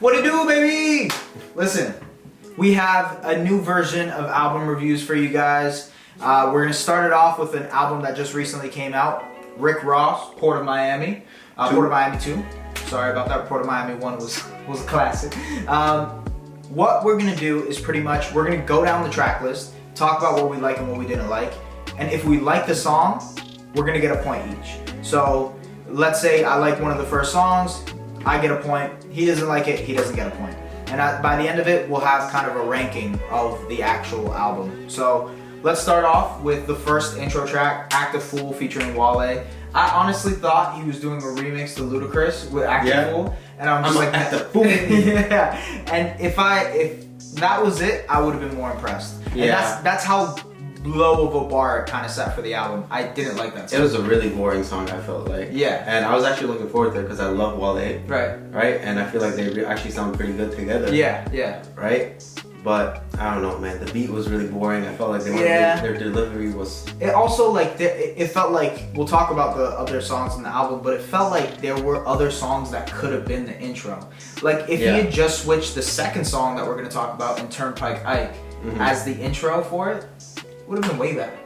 What it do, baby? Listen, we have a new version of album reviews for you guys. We're gonna start it off with an album that just recently came out. Rick Ross, Port of Miami. Port of Miami 2. Sorry about that. Port of Miami 1 was a classic. What we're gonna do is pretty much, we're gonna go down the track list, talk about what we like and what we didn't like. And if we like the song, we're gonna get a point each. So let's say I like one of the first songs, I get a point. He doesn't like it, he doesn't get a point. And by the end of it, we'll have kind of a ranking of the actual album. So let's start off with the first intro track, Act a Fool featuring Wale. I honestly thought he was doing a remix to Ludacris with Act a Fool. And I'm just like, Act a Fool. Yeah. And if that was it, I would have been more impressed. Yeah. And that's how low of a bar it kind of set for the album. I didn't like that song. It was a really boring song, I felt like. Yeah. And I was actually looking forward to it because I love Wale. Right. Right? And I feel like they actually sound pretty good together. Yeah, yeah. Right? But I don't know, man. The beat was really boring. I felt like their delivery was. It also it felt like, we'll talk about the other songs in the album, but it felt like there were other songs that could have been the intro. Like if he had just switched the second song that we're gonna talk about in Turnpike Ike as the intro for it, would have been way better.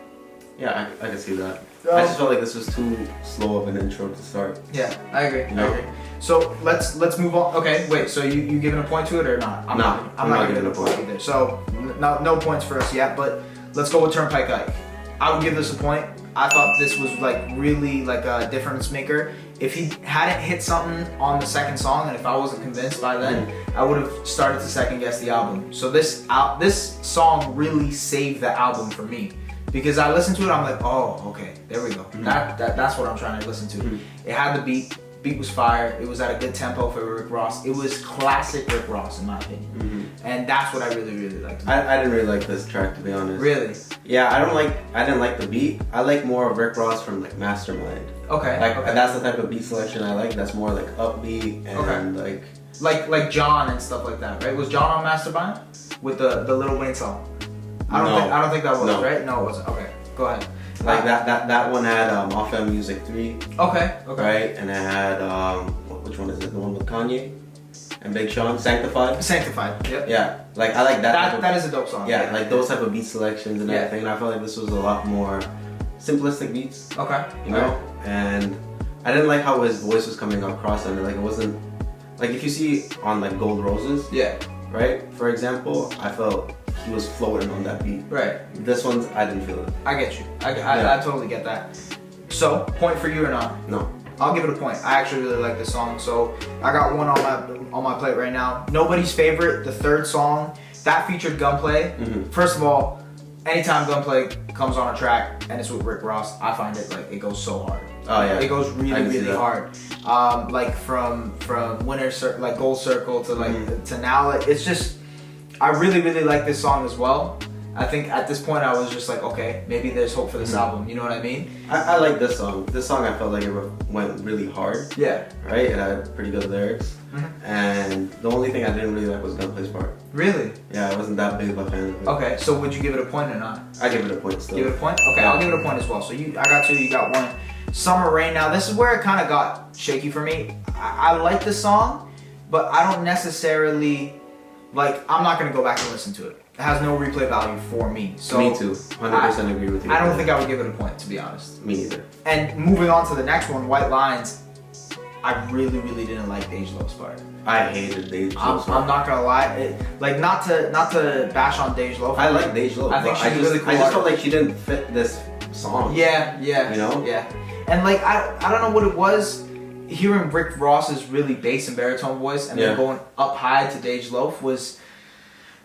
Yeah, I can see that. I just felt like this was too slow of an intro to start. Yeah, I agree. I agree. So let's move on. Okay, wait. So you giving a point to it or not? I'm not giving a point either. So no points for us yet. But let's go with Turnpike Ike. I would give this a point. I thought this was like really like a difference maker. If he hadn't hit something on the second song, and if I wasn't convinced by then, I would have started to second guess the album. So this song really saved the album for me. Because I listened to it, I'm like, oh, okay, there we go. That's what I'm trying to listen to. It had the beat was fire. It was at a good tempo for Rick Ross. It was classic Rick Ross in my opinion. And that's what I really, really liked. I didn't really like this track, to be honest. Really? Yeah, I didn't like the beat. I like more of Rick Ross from like Mastermind. Okay. And that's the type of beat selection I like. That's more like upbeat and like John and stuff like that, right? Was John on Mastermind with the Lil Wayne song? I don't think that was, right? No, it wasn't. Okay, go ahead. Like that one had Off M Music 3. Okay. Right, and it had which one is it? The one with Kanye and Big Sean, Sanctified. Yep. Yeah, like I like that. That is a dope song. Yeah, like those type of beat selections and everything. And I felt like this was a lot more simplistic beats. Okay. You know, and I didn't like how his voice was coming across on it. Like it wasn't like if you see on like Gold Roses. Yeah. Right. For example, I felt he was floating on that beat. Right. This one, I didn't feel it. I get you. I totally get that. So, point for you or not? No. I'll give it a point. I actually really like this song. So, I got one on my plate right now. Nobody's Favorite, the third song, that featured Gunplay. First of all, anytime Gunplay comes on a track and it's with Rick Ross, I find it like it goes so hard. Oh yeah. It goes really hard. Like from Winter Circle, like Gold Circle to like to now, like it's just. I really, really like this song as well. I think at this point I was just like, okay, maybe there's hope for this album. You know what I mean? I like this song. This song I felt like it went really hard. Yeah. Right? It had pretty good lyrics. And the only thing I didn't really like was Gunplay's part. Really? Yeah, I wasn't that big of a fan of it. Okay, so would you give it a point or not? I give it a point still. Give it a point? Okay, I'll give it a point as well. So I got 2, you got 1. Summer Rain. Now this is where it kind of got shaky for me. I like the song, but I don't necessarily... Like, I'm not going to go back and listen to it. It has no replay value for me. So me too. 100% agree with you. I don't think I would give it a point, to be honest. Me either. And moving on to the next one, White Lines, I really, really didn't like Dej Loaf's part. I hated Dej Loaf's part. I'm not going to lie. Not to bash on Dej Loaf. I like Dej Loaf. I think she's really cool. I just felt like she didn't fit this song. Yeah. You know? Yeah. And like, I don't know what it was. Hearing Rick Ross's really bass and baritone voice and then going up high to Dej Loaf was,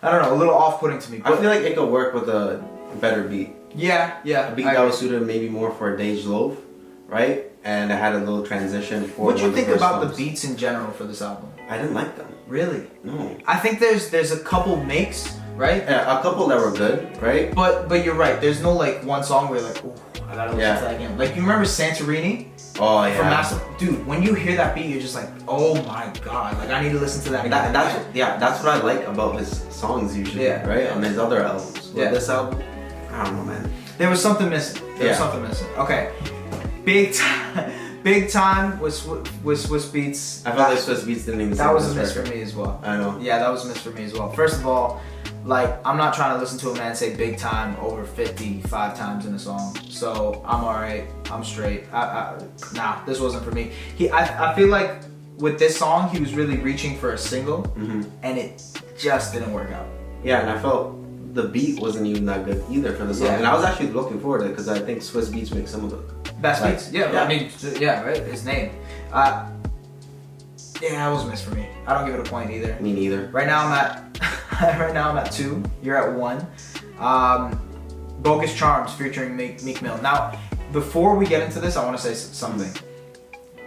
I don't know, a little off-putting to me. But I feel like it could work with a better beat. Yeah. A beat that was suited maybe more for Dej Loaf, right? And it had a little transition for. What do you think about the beats in general for this album? I didn't like them. Really? No. I think there's a couple makes, right? Yeah, a couple that were good, right? But you're right. There's no like one song where you're like, oh, I gotta listen to that again. Like you remember Santorini? Oh yeah. From Master, dude, when you hear that beat, you're just like, oh my god, like I need to listen to that again. That's what I like about his songs usually, right? On his other albums. But this album, I don't know, man. There was something missing. There was something missing. Okay, Big Time was Swizz Beatz. I felt like Swizz Beatz didn't even. That was a miss for me as well. I know. Yeah, that was a miss for me as well. First of all, like I'm not trying to listen to a man say "Big Time" over 55 times in a song, so I'm alright. I'm straight. Nah, this wasn't for me. I feel like with this song, he was really reaching for a single, and it just didn't work out. Yeah, and I felt the beat wasn't even that good either for the song. Yeah. And I was actually looking forward to it because I think Swizz Beatz makes some of the best beats. Yeah, I mean, yeah, right. His name. Yeah, that was a miss for me. I don't give it a point either. Me neither. Right now I'm at 2. You're at 1. Bogus Charms featuring Meek Mill. Now, before we get into this, I want to say something.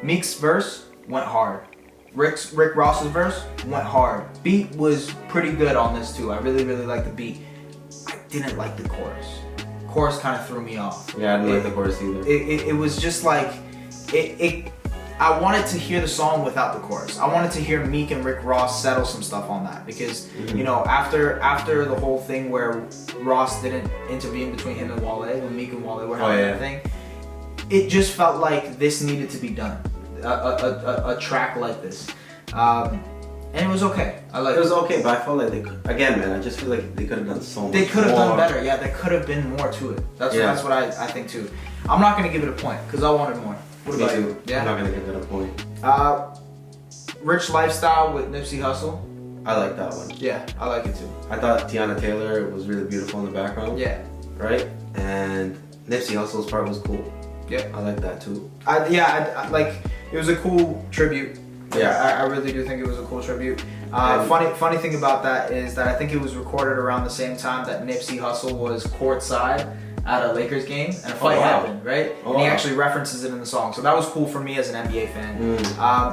Meek's verse went hard. Rick Ross's verse went hard. Beat was pretty good on this too. I really liked the beat. I didn't like the chorus. Chorus kind of threw me off. Yeah, I didn't like the chorus either. It was just like I wanted to hear the song without the chorus. I wanted to hear Meek and Rick Ross settle some stuff on that because you know after the whole thing where Ross didn't intervene between him and Wale when Meek and Wale were having that thing, it just felt like this needed to be done. A track like this, and it was okay. It was okay, but I felt like they could, again, man. I just feel like they could have done so much. They could have more. done better. Yeah, there could have been more to it. That's what I think too. I'm not gonna give it a point because I wanted more. What about you? Yeah, I'm not gonna give it a point. Rich Lifestyle with Nipsey Hussle. I like that one. Yeah, I like it too. I thought Teyana Taylor was really beautiful in the background. Yeah. Right? And Nipsey Hussle's part was cool. Yeah. I like that too. I like it was a cool tribute. Yeah. I really do think it was a cool tribute. Funny thing about that is that I think it was recorded around the same time that Nipsey Hussle was courtside at a Lakers game and a fight happened, right? And he actually references it in the song. So that was cool for me as an NBA fan.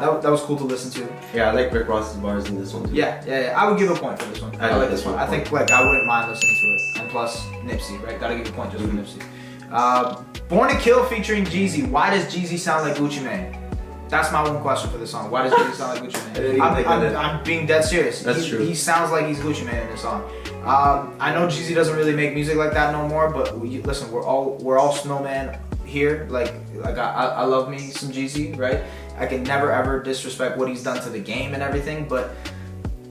That was cool to listen to. Yeah, I like Rick Ross's bars in this one too. Yeah. I would give a point for this one. I like this one. I think like I wouldn't mind listening to it. And plus Nipsey, right? Gotta give a point just for Nipsey. Born to Kill featuring Jeezy. Why does Jeezy sound like Gucci Mane? That's my one question for this song. Why does Jeezy sound like Gucci Mane? I'm being dead serious. That's true. He sounds like he's Gucci Mane in this song. I know Jeezy doesn't really make music like that no more, but listen, we're all snowman here. Like I love me some Jeezy, right? I can never ever disrespect what he's done to the game and everything, but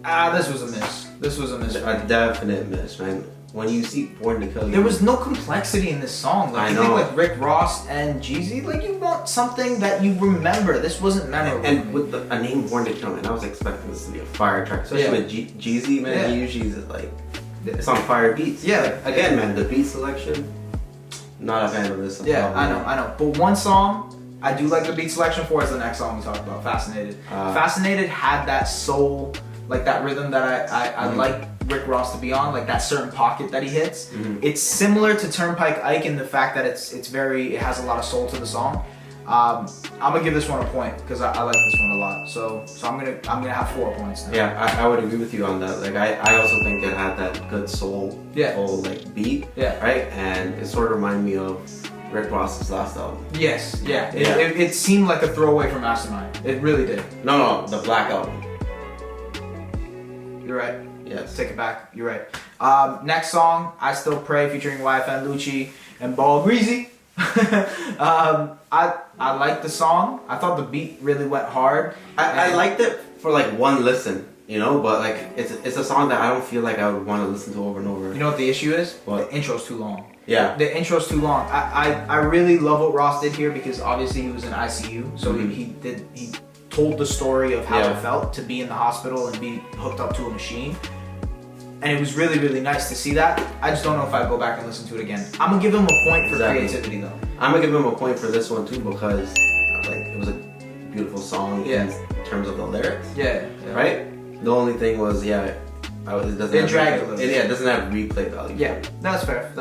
this was a miss. This was a miss. A definite miss, man. When you see Born to Kill, there was no complexity in this song. Like, I know. You think like Rick Ross and Jeezy, like you want something that you remember. This wasn't memorable. And with a name Born to Kill, man, I was expecting this to be a fire track, especially with Jeezy, man. He usually is like it's on fire beats. Yeah. Like, again, man, the beat selection, not a fan of this. Yeah, I know. But one song I do like the beat selection for is the next song we talked about, Fascinated. Fascinated had that soul, like that rhythm that I like Rick Ross to be on, like that certain pocket that he hits. It's similar to Turnpike Ike in the fact that it has a lot of soul to the song. I'm gonna give this one a point because I like this one a lot. So I'm gonna have 4 points now. Yeah, I would agree with you on that. Like I also think it had that good soul, full like beat. Yeah. Right, and it sort of reminded me of Rick Ross's last album. Yes. Yeah. It seemed like a throwaway from Mastermind. It really did. No, the Black Album. You're right. Yes. Take it back. You're right. Next song, I Still Pray, featuring YFN Lucci and Ball Greezy. I liked the song. I thought the beat really went hard. I liked it for like one listen, you know, but like it's a song that I don't feel like I would want to listen to over and over. You know what the issue is? What? The intro's too long. Yeah. The intro's too long. I really love what Ross did here because obviously he was in ICU, so he told the story of how it felt to be in the hospital and be hooked up to a machine. And it was really nice to see that. I just don't know if I'd go back and listen to it again. I'm gonna give him a point for creativity though. I'm gonna give him a point for this one too because like it was a beautiful song in terms of the lyrics. Yeah. Right? The only thing was it doesn't drag a little. It doesn't have replay value. Yeah, that's fair.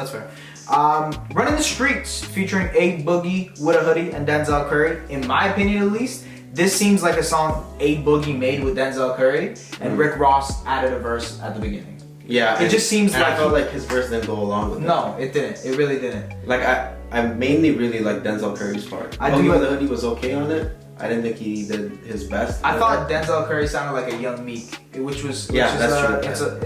Running the Streets featuring A Boogie with a Hoodie and Denzel Curry. In my opinion at least, this seems like a song A Boogie made with Denzel Curry and Rick Ross added a verse at the beginning. Yeah, it just seems like I felt like his verse didn't go along with it. No, it didn't. It really didn't. Like I mainly really like Denzel Curry's part. Boogie with the Hoodie was okay on it. I didn't think he did his best. I thought Denzel Curry sounded like a young Meek, which was that's true.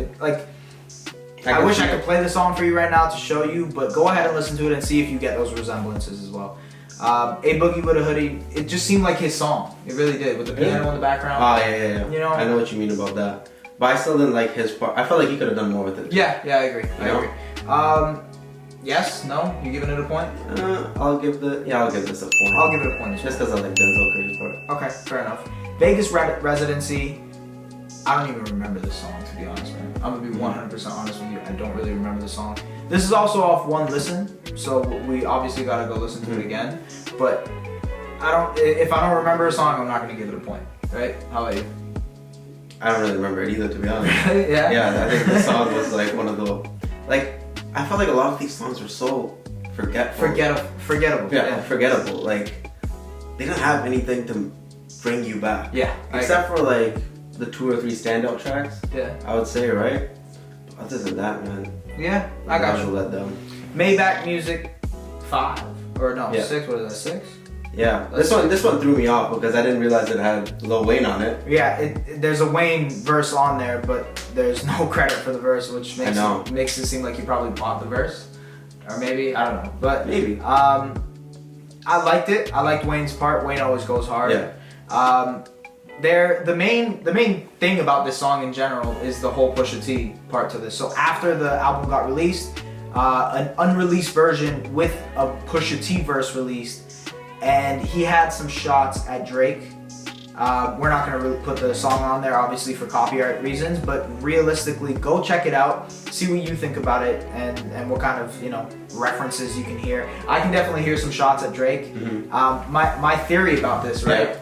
I wish I could play the song for you right now to show you, but go ahead and listen to it and see if you get those resemblances as well. A Boogie with a Hoodie, it just seemed like his song. It really did, with the piano in the background. Oh yeah. You know, I know what you mean about that. But I still didn't like his part. I felt like he could have done more with it. Yeah, I agree. Yes, no? You giving it a point? I'll give this a point. I'll give it a point as well. Just because I like Denzel Curry's part. Okay, fair enough. Vegas Residency, I don't even remember this song, to be honest, man. I'm gonna be 100% honest with you. I don't really remember the song. This is also off one listen, so we obviously gotta go listen to it again. But if I don't remember a song, I'm not gonna give it a point, right? How about you? I don't really remember it either, to be honest. Yeah? Yeah, I think the song was like one of the, like, I felt like a lot of these songs were so forgettable. Forgettable. Forgettable. Like, they don't have anything to bring you back. Yeah. Except for like the 2 or 3 standout tracks. Yeah. I would say, right? But other than that, man. Yeah, I got you. Let down. Maybach Music 5 or no 6? What is that? 6? Yeah. This one threw me off because I didn't realize it had Lil Wayne on it. Yeah, there's a Wayne verse on there, but there's no credit for the verse, which makes it seem like you probably bought the verse, or maybe I don't know, but maybe. I liked it. I liked Wayne's part. Wayne always goes hard. Yeah. The main thing about this song in general is the whole Pusha T part to this. So after the album got released, an unreleased version with a Pusha T verse released, and he had some shots at Drake. We're not gonna really put the song on there, obviously for copyright reasons, but realistically, go check it out, see what you think about it, and what kind of references you can hear. I can definitely hear some shots at Drake. Mm-hmm. My theory about this, right? Yeah.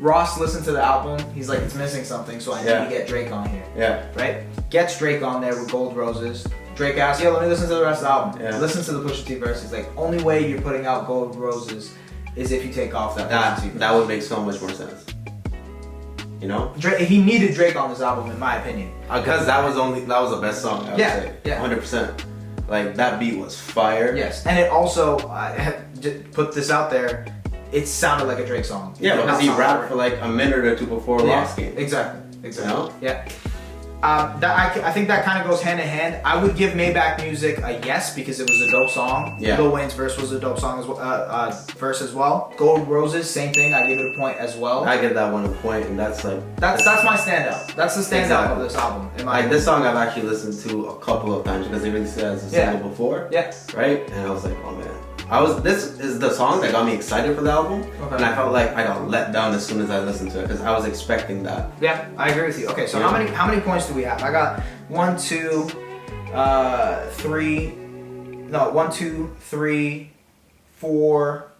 Ross listened to the album. He's like, it's missing something, so I need to get Drake on here. Yeah. Right? Gets Drake on there with Gold Roses. Drake asks, yo, let me listen to the rest of the album. Yeah. Listen to the Pusha T verse. He's like, only way you're putting out Gold Roses is if you take off that Pusha T verse. That would make so much more sense. You know? He needed Drake on this album, in my opinion. Because that was the best song, I would say. Yeah. 100%. Like, that beat was fire. Yes. And it also, put this out there, it sounded like a Drake song. Yeah, because he rapped for like a minute or two before Lost Game. Exactly. You know? Yeah. I think that kind of goes hand in hand. I would give Maybach Music a yes because it was a dope song. Yeah. Lil Wayne's verse was a dope song as well. Verse as well. Gold Roses, same thing. I give it a point as well. I give that one a point, and that's like that's my standout. That's the standout of this album. This song I've actually listened to a couple of times because they released it as a single before. Yeah. Right, and I was like, oh man. This is the song that got me excited for the album, and I felt like I got let down as soon as I listened to it because I was expecting that. Yeah, I agree with you. Okay, so how many points do we have? I got 1, 2, 3. No, 1, 2, 3, 4,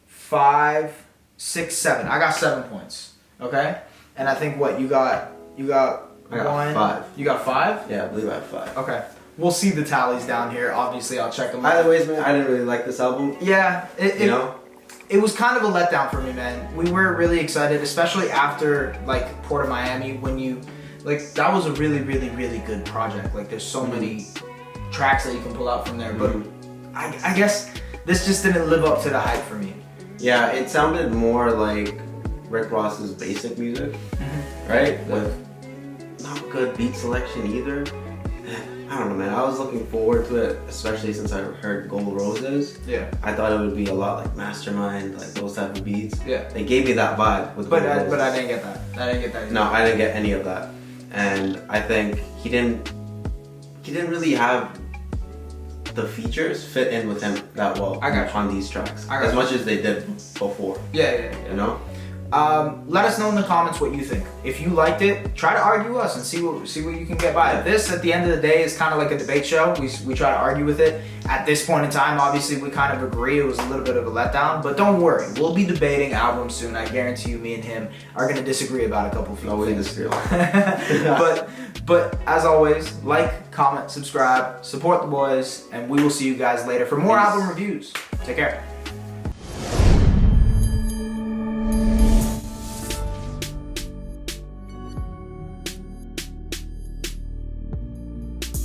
5, 6, 7. I got 7 points. Okay, and I think what you got. I got 1. 5. You got 5? Yeah, I believe I have 5. Okay. We'll see the tallies down here. Obviously, I'll check them out. Either ways, man, I didn't really like this album. Yeah, it was kind of a letdown for me, man. We were really excited, especially after like Port of Miami, when that was a really, really, really good project. Like, there's so many tracks that you can pull out from there, but I guess this just didn't live up to the hype for me. Yeah, it sounded more like Rick Ross's basic music, right? With not good beat selection either. I don't know, man. I was looking forward to it, especially since I heard Gold Roses. Yeah. I thought it would be a lot like Mastermind, like those type of beats. Yeah. They gave me that vibe with Gold Roses. But I didn't get that. I didn't get that either. No, I didn't get any of that. And I think he didn't really have the features fit in with him that well on these tracks. As much as they did before. Yeah. You know? Let us know in the comments what you think. If you liked it, try to argue us and see what you can get by. This, at the end of the day, is kind of like a debate show. We try to argue with it. At this point in time, obviously, we kind of agree it was a little bit of a letdown, but don't worry. We'll be debating albums soon. I guarantee you, me and him are going to disagree about a couple of things. No, we disagree. But as always, like, comment, subscribe, support the boys, and we will see you guys later for more album reviews. Take care.